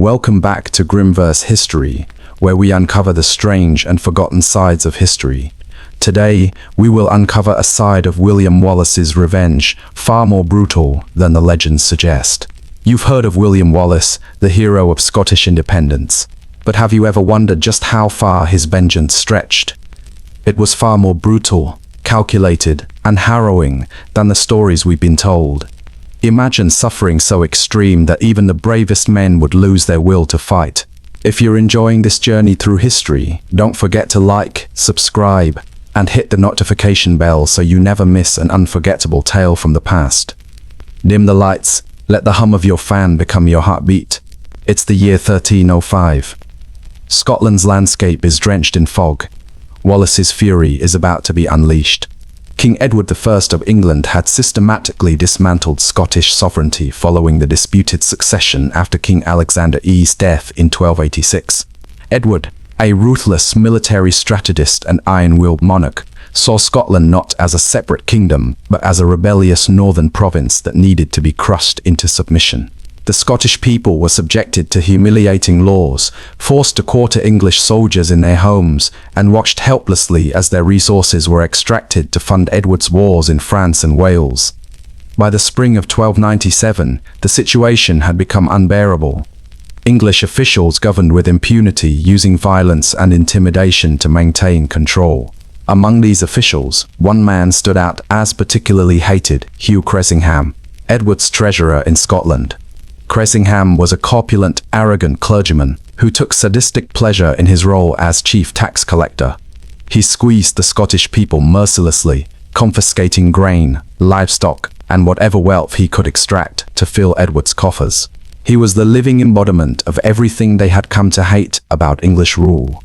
Welcome back to Grimverse History, where we uncover the strange and forgotten sides of history. Today, we will uncover a side of William Wallace's revenge far more brutal than the legends suggest. You've heard of William Wallace, the hero of Scottish independence, but have you ever wondered just how far his vengeance stretched? It was far more brutal, calculated, and harrowing than the stories we've been told. Imagine suffering so extreme that even the bravest men would lose their will to fight. If you're enjoying this journey through history, don't forget to like, subscribe, and hit the notification bell so you never miss an unforgettable tale from the past. Dim the lights, let the hum of your fan become your heartbeat. It's the year 1305. Scotland's landscape is drenched in fog. Wallace's fury is about to be unleashed. King Edward I of England had systematically dismantled Scottish sovereignty following the disputed succession after King Alexander I's death in 1286. Edward, a ruthless military strategist and iron-willed monarch, saw Scotland not as a separate kingdom, but as a rebellious northern province that needed to be crushed into submission. The Scottish people were subjected to humiliating laws, forced to quarter English soldiers in their homes, and watched helplessly as their resources were extracted to fund Edward's wars in France and Wales. By the spring of 1297, the situation had become unbearable. English officials governed with impunity, using violence and intimidation to maintain control. Among these officials, one man stood out as particularly hated: Hugh Cressingham, Edward's treasurer in Scotland. Cressingham was a corpulent, arrogant clergyman who took sadistic pleasure in his role as chief tax collector. He squeezed the Scottish people mercilessly, confiscating grain, livestock, and whatever wealth he could extract to fill Edward's coffers. He was the living embodiment of everything they had come to hate about English rule.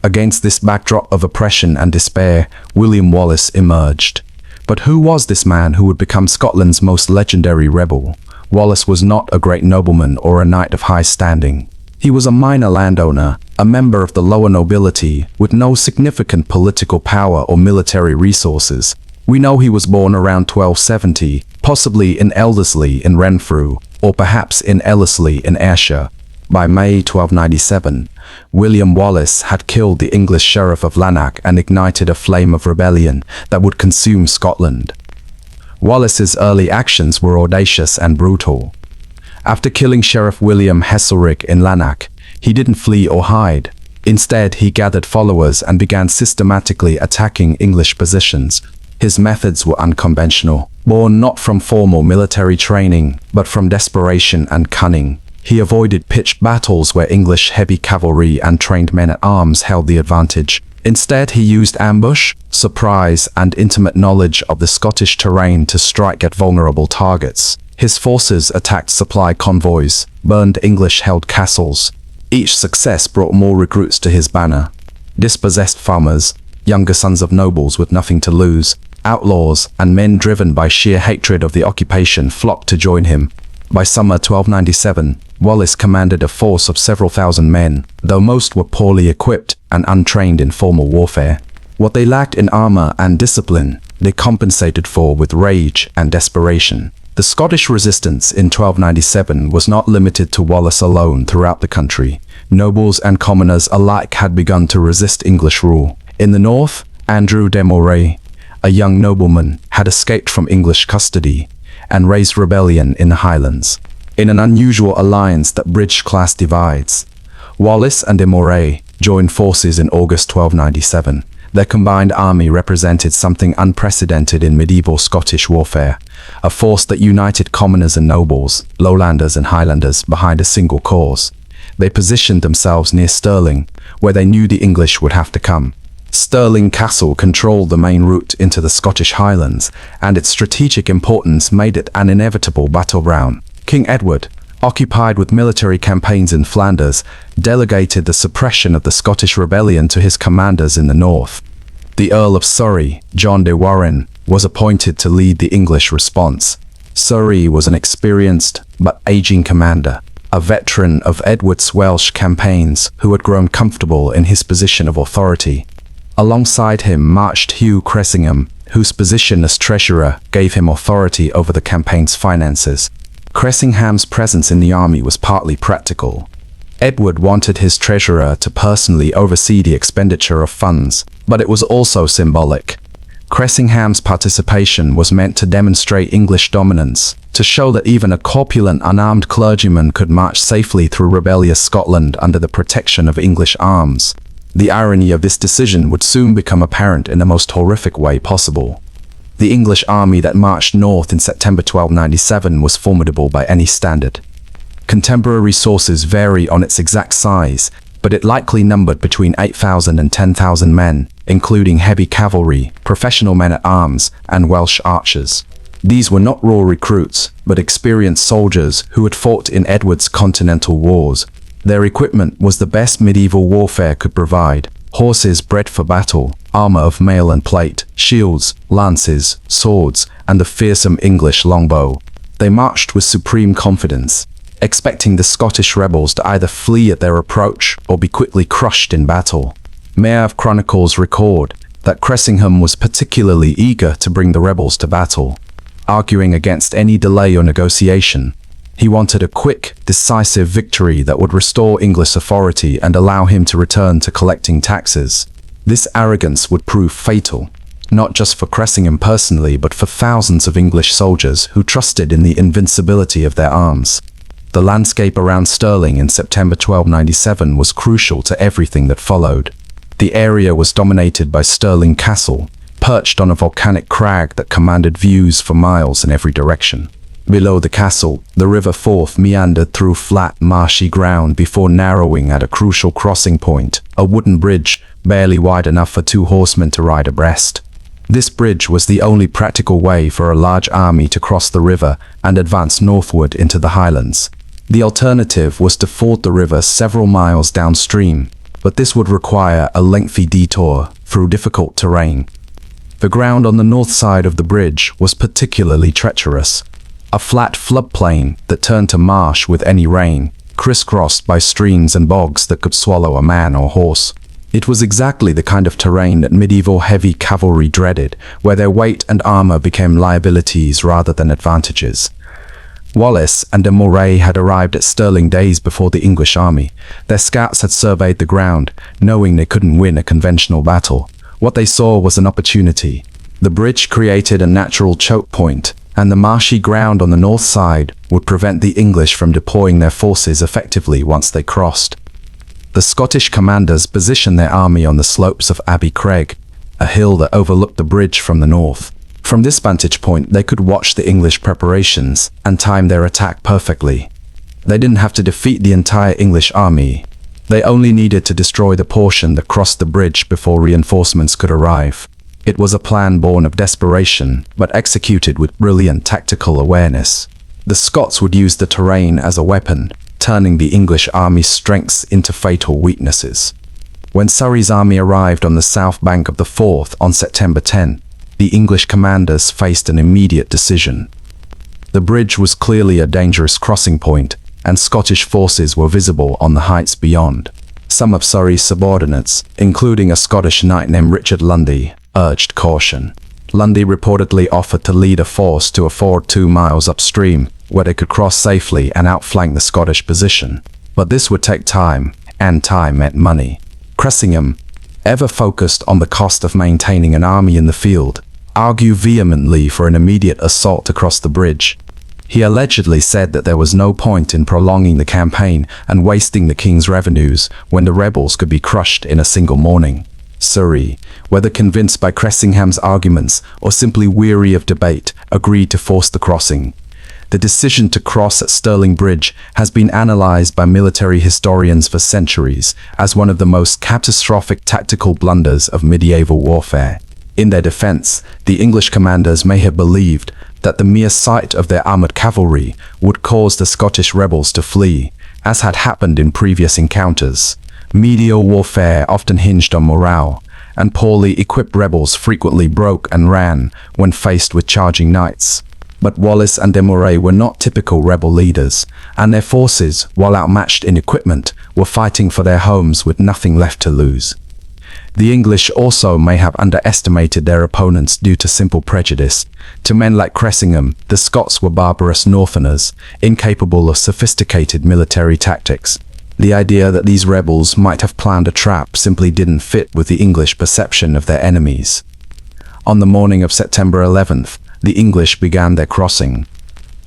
Against this backdrop of oppression and despair, William Wallace emerged. But who was this man who would become Scotland's most legendary rebel? Wallace was not a great nobleman or a knight of high standing. He was a minor landowner, a member of the lower nobility, with no significant political power or military resources. We know he was born around 1270, possibly in Elderslie in Renfrew, or perhaps in Ellerslie in Ayrshire. By May 1297, William Wallace had killed the English sheriff of Lanark and ignited a flame of rebellion that would consume Scotland. Wallace's early actions were audacious and brutal. After killing Sheriff William Heselrigg in Lanark, he didn't flee or hide. Instead, he gathered followers and began systematically attacking English positions. His methods were unconventional, born not from formal military training, but from desperation and cunning. He avoided pitched battles where English heavy cavalry and trained men-at-arms held the advantage. Instead, he used ambush, surprise, and intimate knowledge of the Scottish terrain to strike at vulnerable targets. His forces attacked supply convoys, burned English-held castles. Each success brought more recruits to his banner. Dispossessed farmers, younger sons of nobles with nothing to lose, outlaws, and men driven by sheer hatred of the occupation flocked to join him. By summer 1297, Wallace commanded a force of several thousand men, though most were poorly equipped and untrained in formal warfare. What they lacked in armor and discipline, they compensated for with rage and desperation. The Scottish resistance in 1297 was not limited to Wallace alone throughout the country. Nobles and commoners alike had begun to resist English rule. In the north, Andrew de Moray, a young nobleman, had escaped from English custody and raised rebellion in the Highlands. In an unusual alliance that bridged class divides, Wallace and de Moray joined forces in August 1297. Their combined army represented something unprecedented in medieval Scottish warfare, a force that united commoners and nobles, lowlanders and highlanders behind a single cause. They positioned themselves near Stirling, where they knew the English would have to come. Stirling Castle controlled the main route into the Scottish Highlands, and its strategic importance made it an inevitable battleground. King Edward, occupied with military campaigns in Flanders, delegated the suppression of the Scottish rebellion to his commanders in the north. The Earl of Surrey, John de Warenne, was appointed to lead the English response. Surrey was an experienced but aging commander, a veteran of Edward's Welsh campaigns who had grown comfortable in his position of authority. Alongside him marched Hugh Cressingham, whose position as treasurer gave him authority over the campaign's finances. Cressingham's presence in the army was partly practical. Edward wanted his treasurer to personally oversee the expenditure of funds, but it was also symbolic. Cressingham's participation was meant to demonstrate English dominance, to show that even a corpulent unarmed clergyman could march safely through rebellious Scotland under the protection of English arms. The irony of this decision would soon become apparent in the most horrific way possible. The English army that marched north in September 1297 was formidable by any standard. Contemporary sources vary on its exact size, but it likely numbered between 8,000 and 10,000 men, including heavy cavalry, professional men-at-arms, and Welsh archers. These were not raw recruits, but experienced soldiers who had fought in Edward's continental wars. Their equipment was the best medieval warfare could provide: horses bred for battle, armor of mail and plate, shields, lances, swords, and the fearsome English longbow. They marched with supreme confidence, expecting the Scottish rebels to either flee at their approach or be quickly crushed in battle. Mayor Chronicles record that Cressingham was particularly eager to bring the rebels to battle, arguing against any delay or negotiation. He wanted a quick, decisive victory that would restore English authority and allow him to return to collecting taxes. This arrogance would prove fatal, not just for Cressingham personally, but for thousands of English soldiers who trusted in the invincibility of their arms. The landscape around Stirling in September 1297 was crucial to everything that followed. The area was dominated by Stirling Castle, perched on a volcanic crag that commanded views for miles in every direction. Below the castle, the River Forth meandered through flat, marshy ground before narrowing at a crucial crossing point, a wooden bridge barely wide enough for two horsemen to ride abreast. This bridge was the only practical way for a large army to cross the river and advance northward into the Highlands. The alternative was to ford the river several miles downstream, but this would require a lengthy detour through difficult terrain. The ground on the north side of the bridge was particularly treacherous, a flat floodplain that turned to marsh with any rain, crisscrossed by streams and bogs that could swallow a man or horse. It was exactly the kind of terrain that medieval heavy cavalry dreaded, where their weight and armor became liabilities rather than advantages. Wallace and de Moray had arrived at Stirling days before the English army. Their scouts had surveyed the ground, knowing they couldn't win a conventional battle. What they saw was an opportunity. The bridge created a natural choke point, and the marshy ground on the north side would prevent the English from deploying their forces effectively once they crossed. The Scottish commanders positioned their army on the slopes of Abbey Craig, a hill that overlooked the bridge from the north. From this vantage point, they could watch the English preparations and time their attack perfectly. They didn't have to defeat the entire English army. They only needed to destroy the portion that crossed the bridge before reinforcements could arrive. It was a plan born of desperation, but executed with brilliant tactical awareness. The Scots would use the terrain as a weapon, turning the English army's strengths into fatal weaknesses. When Surrey's army arrived on the south bank of the Forth on September 10, the English commanders faced an immediate decision. The bridge was clearly a dangerous crossing point, and Scottish forces were visible on the heights beyond. Some of Surrey's subordinates, including a Scottish knight named Richard Lundy, urged caution. Lundy reportedly offered to lead a force to a ford 2 miles upstream, where they could cross safely and outflank the Scottish position. But this would take time, and time meant money. Cressingham, ever focused on the cost of maintaining an army in the field, argued vehemently for an immediate assault across the bridge. He allegedly said that there was no point in prolonging the campaign and wasting the king's revenues when the rebels could be crushed in a single morning. Surrey, whether convinced by Cressingham's arguments or simply weary of debate, agreed to force the crossing. The decision to cross at Stirling Bridge has been analyzed by military historians for centuries as one of the most catastrophic tactical blunders of medieval warfare. In their defense, the English commanders may have believed that the mere sight of their armored cavalry would cause the Scottish rebels to flee, as had happened in previous encounters. Medieval warfare often hinged on morale, and poorly equipped rebels frequently broke and ran when faced with charging knights. But Wallace and de Moray were not typical rebel leaders, and their forces, while outmatched in equipment, were fighting for their homes with nothing left to lose. The English also may have underestimated their opponents due to simple prejudice. To men like Cressingham, the Scots were barbarous northerners, incapable of sophisticated military tactics. The idea that these rebels might have planned a trap simply didn't fit with the English perception of their enemies. On the morning of September 11th, the English began their crossing.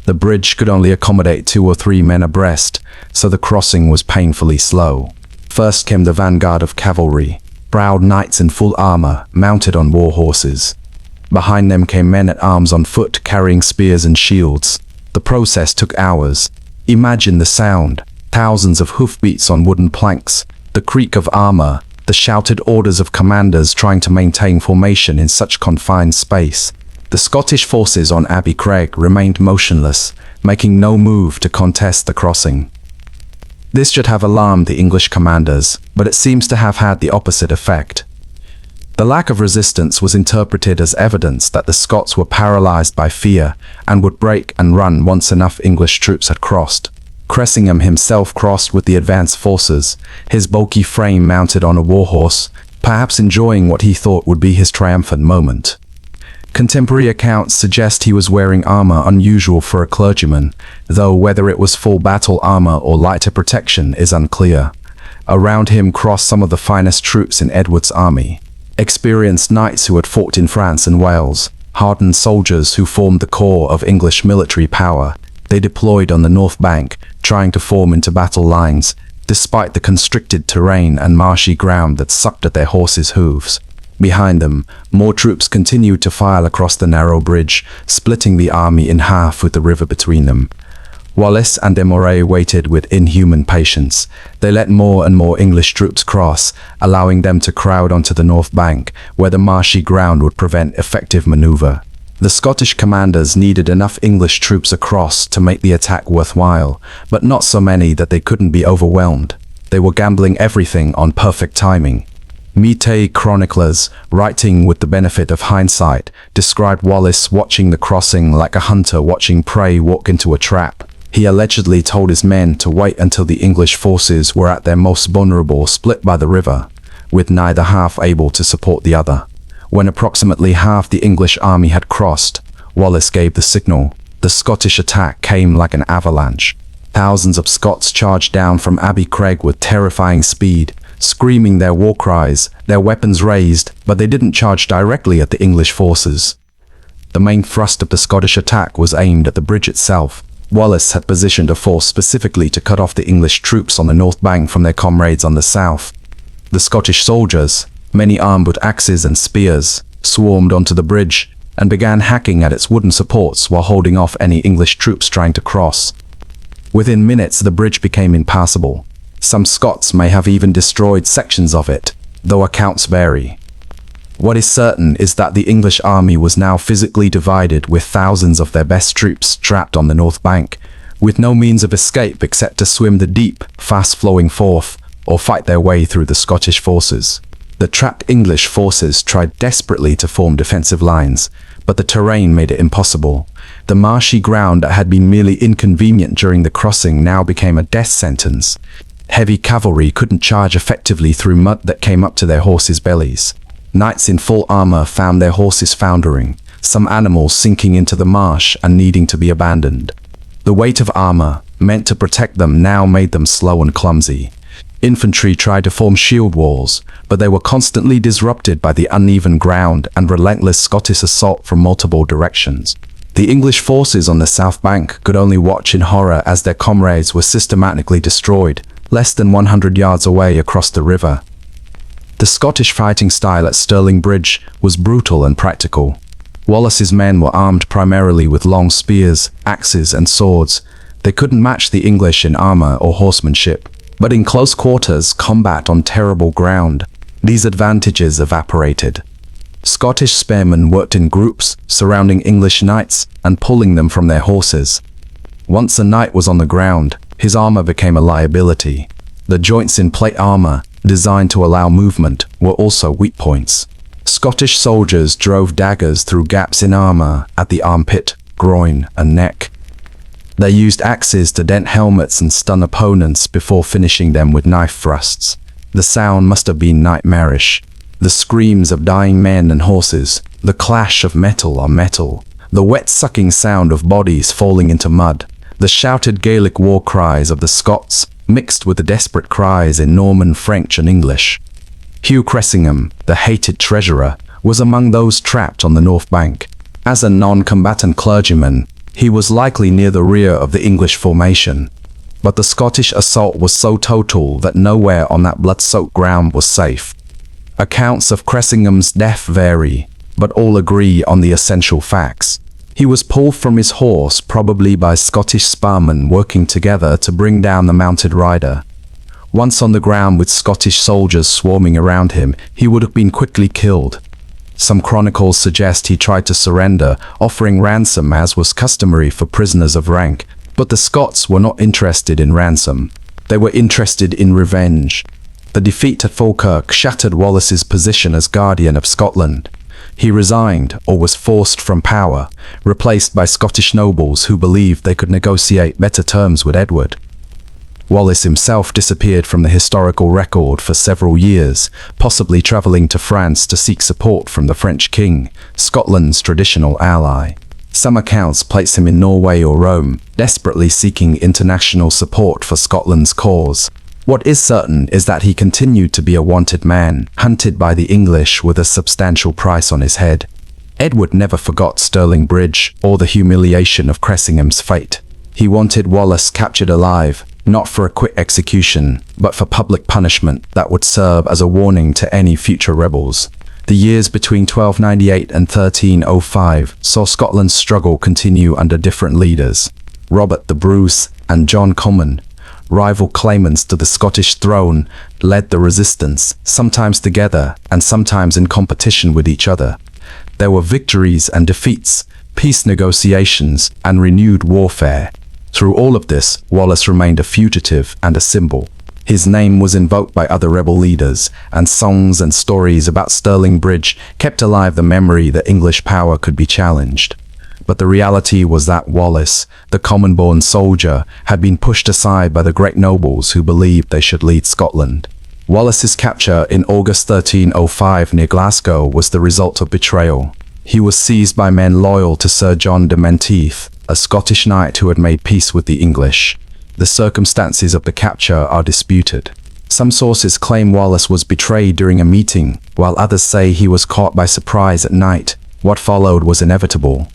The bridge could only accommodate 2 or 3 men abreast, so the crossing was painfully slow. First came the vanguard of cavalry, proud knights in full armor, mounted on war horses. Behind them came men-at-arms on foot, carrying spears and shields. The process took hours. Imagine the sound: thousands of hoofbeats on wooden planks, the creak of armor, the shouted orders of commanders trying to maintain formation in such confined space. The Scottish forces on Abbey Craig remained motionless, making no move to contest the crossing. This should have alarmed the English commanders, but it seems to have had the opposite effect. The lack of resistance was interpreted as evidence that the Scots were paralyzed by fear and would break and run once enough English troops had crossed. Cressingham himself crossed with the advance forces, his bulky frame mounted on a warhorse, perhaps enjoying what he thought would be his triumphant moment. Contemporary accounts suggest he was wearing armor unusual for a clergyman, though whether it was full battle armor or lighter protection is unclear. Around him crossed some of the finest troops in Edward's army. Experienced knights who had fought in France and Wales, hardened soldiers who formed the core of English military power. They deployed on the north bank, trying to form into battle lines, despite the constricted terrain and marshy ground that sucked at their horses' hooves. Behind them, more troops continued to file across the narrow bridge, splitting the army in half with the river between them. Wallace and de Moray waited with inhuman patience. They let more and more English troops cross, allowing them to crowd onto the north bank, where the marshy ground would prevent effective maneuver. The Scottish commanders needed enough English troops across to make the attack worthwhile, but not so many that they couldn't be overwhelmed. They were gambling everything on perfect timing. Métis chroniclers, writing with the benefit of hindsight, described Wallace watching the crossing like a hunter watching prey walk into a trap. He allegedly told his men to wait until the English forces were at their most vulnerable, split by the river, with neither half able to support the other. When approximately half the English army had crossed, Wallace gave the signal. The Scottish attack came like an avalanche. Thousands of Scots charged down from Abbey Craig with terrifying speed, screaming their war cries, their weapons raised, but they didn't charge directly at the English forces. The main thrust of the Scottish attack was aimed at the bridge itself. Wallace had positioned a force specifically to cut off the English troops on the north bank from their comrades on the south. The Scottish soldiers, many armed with axes and spears, swarmed onto the bridge and began hacking at its wooden supports while holding off any English troops trying to cross. Within minutes, the bridge became impassable. Some Scots may have even destroyed sections of it, though accounts vary. What is certain is that the English army was now physically divided, with thousands of their best troops trapped on the north bank, with no means of escape except to swim the deep, fast-flowing Forth or fight their way through the Scottish forces. The trapped English forces tried desperately to form defensive lines, but the terrain made it impossible. The marshy ground that had been merely inconvenient during the crossing now became a death sentence. Heavy cavalry couldn't charge effectively through mud that came up to their horses' bellies. Knights in full armor found their horses foundering, some animals sinking into the marsh and needing to be abandoned. The weight of armor, meant to protect them, now made them slow and clumsy. Infantry tried to form shield walls, but they were constantly disrupted by the uneven ground and relentless Scottish assault from multiple directions. The English forces on the south bank could only watch in horror as their comrades were systematically destroyed, less than 100 yards away across the river. The Scottish fighting style at Stirling Bridge was brutal and practical. Wallace's men were armed primarily with long spears, axes, and swords. They couldn't match the English in armor or horsemanship, but in close quarters combat on terrible ground, these advantages evaporated. Scottish spearmen worked in groups, surrounding English knights and pulling them from their horses. Once a knight was on the ground, his armor became a liability. The joints in plate armor, designed to allow movement, were also weak points. Scottish soldiers drove daggers through gaps in armor at the armpit, groin, and neck. They used axes to dent helmets and stun opponents before finishing them with knife thrusts. The sound must have been nightmarish. The screams of dying men and horses, the clash of metal on metal, the wet-sucking sound of bodies falling into mud, the shouted Gaelic war cries of the Scots, mixed with the desperate cries in Norman French and English. Hugh Cressingham, the hated treasurer, was among those trapped on the north bank. As a non-combatant clergyman, he was likely near the rear of the English formation. But the Scottish assault was so total that nowhere on that blood-soaked ground was safe. Accounts of Cressingham's death vary, but all agree on the essential facts. He was pulled from his horse, probably by Scottish spearmen working together to bring down the mounted rider. Once on the ground with Scottish soldiers swarming around him, he would have been quickly killed. Some chronicles suggest he tried to surrender, offering ransom as was customary for prisoners of rank, but the Scots were not interested in ransom. They were interested in revenge. The defeat at Falkirk shattered Wallace's position as guardian of Scotland. He resigned, or was forced from power, replaced by Scottish nobles who believed they could negotiate better terms with Edward. Wallace himself disappeared from the historical record for several years, possibly travelling to France to seek support from the French king, Scotland's traditional ally. Some accounts place him in Norway or Rome, desperately seeking international support for Scotland's cause. What is certain is that he continued to be a wanted man, hunted by the English with a substantial price on his head. Edward never forgot Stirling Bridge or the humiliation of Cressingham's fate. He wanted Wallace captured alive, not for a quick execution, but for public punishment that would serve as a warning to any future rebels. The years between 1298 and 1305 saw Scotland's struggle continue under different leaders. Robert the Bruce and John Comyn, rival claimants to the Scottish throne, led the resistance, sometimes together and sometimes in competition with each other. There were victories and defeats, peace negotiations, and renewed warfare. Through all of this, Wallace remained a fugitive and a symbol. His name was invoked by other rebel leaders, and songs and stories about Stirling Bridge kept alive the memory that English power could be challenged. But the reality was that Wallace, the common-born soldier, had been pushed aside by the great nobles who believed they should lead Scotland. Wallace's capture in August 1305 near Glasgow was the result of betrayal. He was seized by men loyal to Sir John de Menteith, a Scottish knight who had made peace with the English. The circumstances of the capture are disputed. Some sources claim Wallace was betrayed during a meeting, while others say he was caught by surprise at night. What followed was inevitable.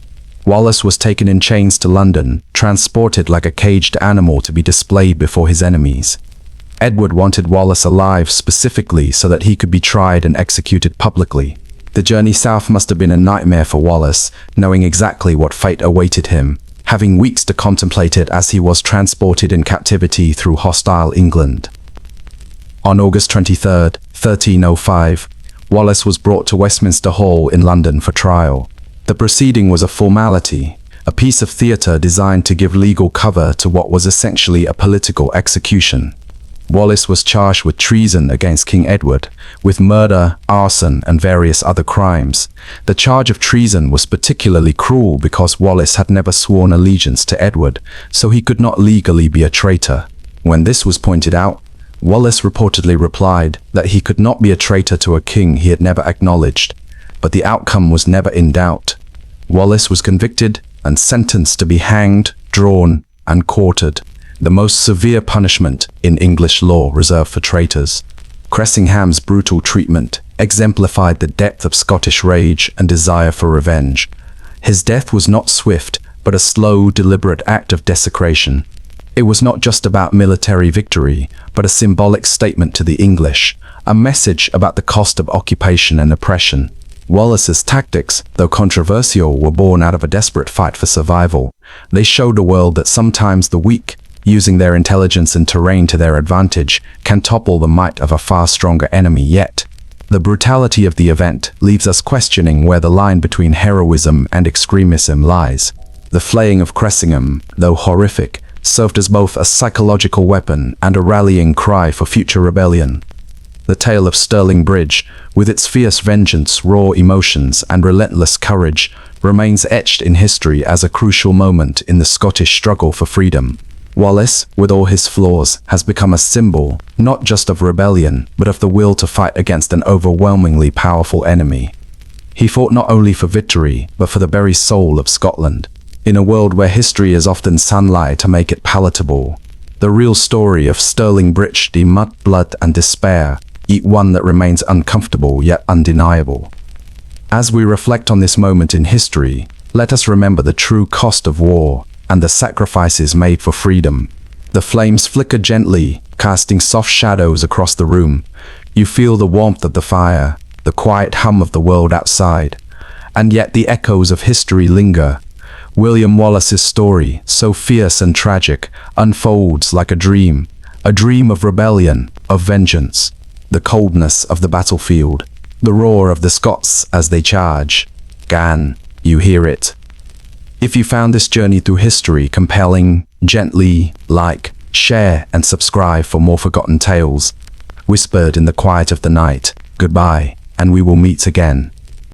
Wallace was taken in chains to London, transported like a caged animal to be displayed before his enemies. Edward wanted Wallace alive specifically so that he could be tried and executed publicly. The journey south must have been a nightmare for Wallace, knowing exactly what fate awaited him, having weeks to contemplate it as he was transported in captivity through hostile England. On August 23, 1305, Wallace was brought to Westminster Hall in London for trial. The proceeding was a formality, a piece of theatre designed to give legal cover to what was essentially a political execution. Wallace was charged with treason against King Edward, with murder, arson, and various other crimes. The charge of treason was particularly cruel because Wallace had never sworn allegiance to Edward, so he could not legally be a traitor. When this was pointed out, Wallace reportedly replied that he could not be a traitor to a king he had never acknowledged, but the outcome was never in doubt. Wallace was convicted and sentenced to be hanged, drawn, and quartered, the most severe punishment in English law reserved for traitors. Cressingham's brutal treatment exemplified the depth of Scottish rage and desire for revenge. His death was not swift, but a slow, deliberate act of desecration. It was not just about military victory, but a symbolic statement to the English, a message about the cost of occupation and oppression. Wallace's tactics, though controversial, were born out of a desperate fight for survival. They showed the world that sometimes the weak, using their intelligence and terrain to their advantage, can topple the might of a far stronger enemy yet. The brutality of the event leaves us questioning where the line between heroism and extremism lies. The flaying of Cressingham, though horrific, served as both a psychological weapon and a rallying cry for future rebellion. The tale of Stirling Bridge, with its fierce vengeance, raw emotions, and relentless courage, remains etched in history as a crucial moment in the Scottish struggle for freedom. Wallace, with all his flaws, has become a symbol, not just of rebellion, but of the will to fight against an overwhelmingly powerful enemy. He fought not only for victory, but for the very soul of Scotland. In a world where history is often sunlight to make it palatable, The real story of Stirling Bridge, the mud, blood and despair, yet one that remains uncomfortable yet undeniable. As we reflect on this moment in history, let us remember the true cost of war and the sacrifices made for freedom. The flames flicker gently, casting soft shadows across the room. You feel the warmth of the fire, the quiet hum of the world outside, and yet the echoes of history linger. William Wallace's story, so fierce and tragic, unfolds like a dream of rebellion, of vengeance. The coldness of the battlefield, the roar of the Scots as they charge. Gan, you hear it. If you found this journey through history compelling, gently like, share and subscribe for more forgotten tales. Whispered in the quiet of the night, goodbye, and we will meet again.